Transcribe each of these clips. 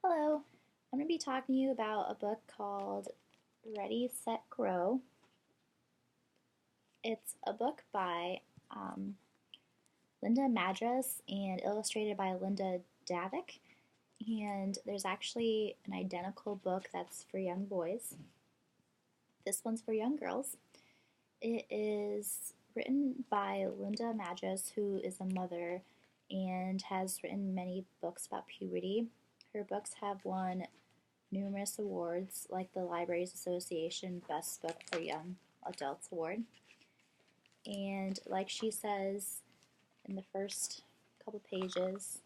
Hello, I'm going to be talking to you about a book called Ready, Set, Grow. It's a book by Linda Madras and illustrated by Linda Davik. And there's actually an identical book that's for young boys. This one's for young girls. It is written by Linda Madras, who is a mother and has written many books about puberty. Her books have won numerous awards, like the Libraries Association Best Book for Young Adults Award. And like she says in the first couple pages,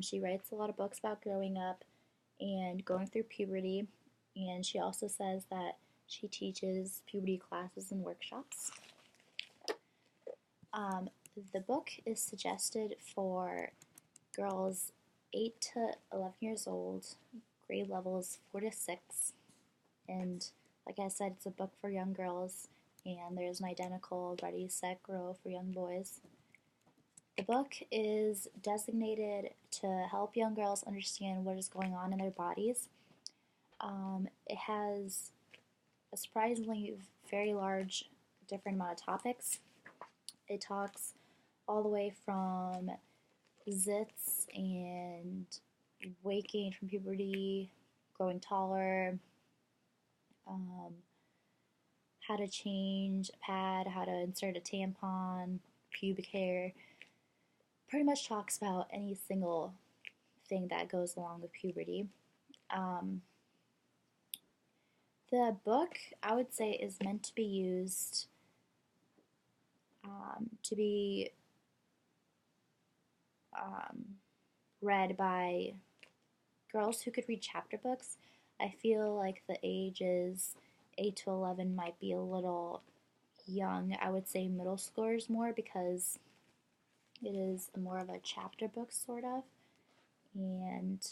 she writes a lot of books about growing up and going through puberty. And she also says that she teaches puberty classes and workshops. The book is suggested for girls 8 to 11 years old, grade levels 4 to 6. And like I said, it's a book for young girls, and there's an identical Ready, Set, Grow for young boys. The book is designated to help young girls understand what is going on in their bodies. It has a surprisingly very large, different amount of topics. It talks all the way from zits and waking from puberty, growing taller, how to change a pad, how to insert a tampon, pubic hair. Pretty much talks about any single thing that goes along with puberty. The book, I would say, is meant to be used to be read by girls who could read chapter books. I feel like the ages 8 to 11 might be a little young. I would say middle schoolers more because it is more of a chapter book, sort of. And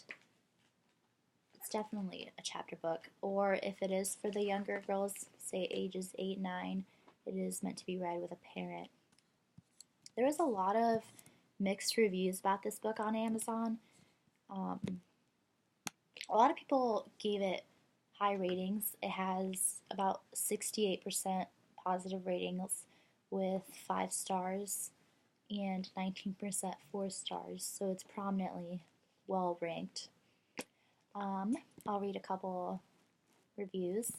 it's definitely a chapter book. Or if it is for the younger girls, say ages 8, 9, it is meant to be read with a parent. There is a lot of mixed reviews about this book on Amazon. A lot of people gave it high ratings. It has about 68% positive ratings with 5 stars and 19% 4 stars, so it's prominently well ranked. I'll read a couple reviews.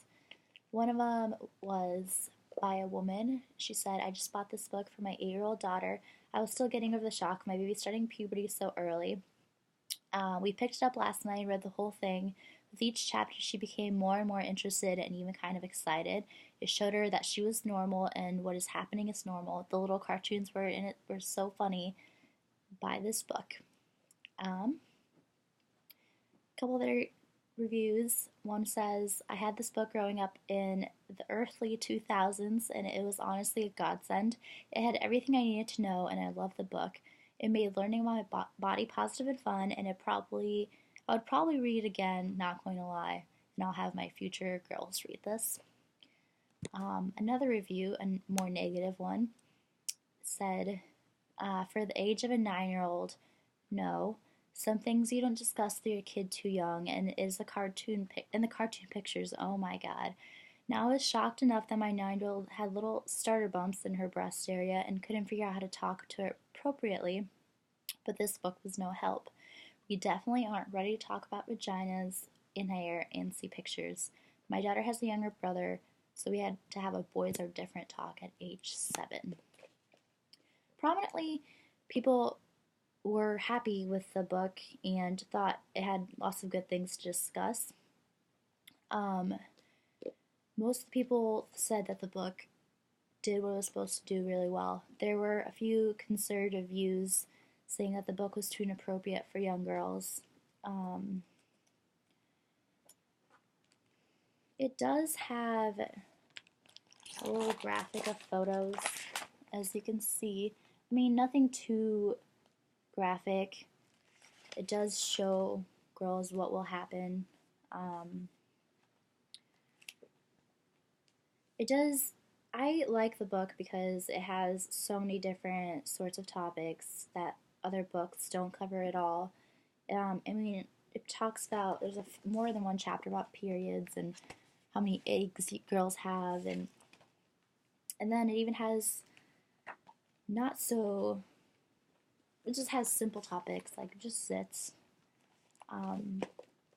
One of them was by a woman. She said, "I just bought this book for my 8-year-old daughter. I was still getting over the shock of my baby starting puberty so early. We picked it up last night and read the whole thing. With each chapter, she became more and more interested and even kind of excited. It showed her that she was normal and what is happening is normal. The little cartoons were in it were so funny. Buy this book." Couple other reviews. One says, "I had this book growing up in the early 2000s and it was honestly a godsend. It had everything I needed to know and I loved the book. It made learning my body positive and fun, and I would probably read it again, not going to lie, and I'll have my future girls read this." Another review, a more negative one, said, "For the age of a 9-year-old, no. Some things you don't discuss with your kid too young, and it is the cartoon pictures. Oh my god. Now I was shocked enough that my 9-year-old had little starter bumps in her breast area and couldn't figure out how to talk to her appropriately, but this book was no help. We definitely aren't ready to talk about vaginas in hair and see pictures. My daughter has a younger brother, so we had to have a boys are different talk at age 7. Prominently, people were happy with the book and thought it had lots of good things to discuss. Most of the people said that the book did what it was supposed to do really well. There were a few conservative views saying that the book was too inappropriate for young girls. It does have a little graphic of photos, as you can see. I mean, nothing too graphic. It does show girls what will happen. I like the book because it has so many different sorts of topics that other books don't cover at all. I mean, it talks about, there's more than one chapter about periods and how many eggs girls have, and then it even has not so, it just has simple topics like just sits. Um,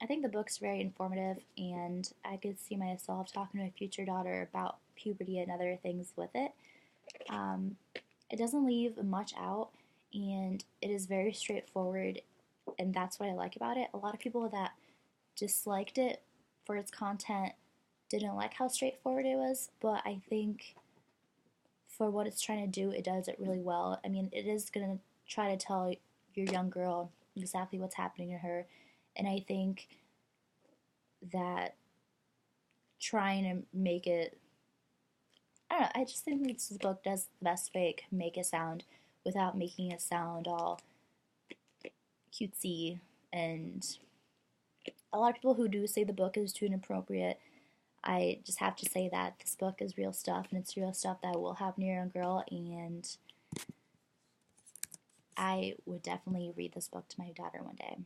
I think the book's very informative, and I could see myself talking to my future daughter about puberty and other things with it. Um, it doesn't leave much out, and it is very straightforward, and that's what I like about it. A lot of people that disliked it for its content didn't like how straightforward it was, but I think for what it's trying to do, it does it really well. I mean, it is going to try to tell your young girl exactly what's happening to her, and I think that trying to make it, I don't know, I just think this book does the best way it can make it sound without making it sound all cutesy. And a lot of people who do say the book is too inappropriate, I just have to say that this book is real stuff, and it's real stuff that will happen to your young girl, and I would definitely read this book to my daughter one day.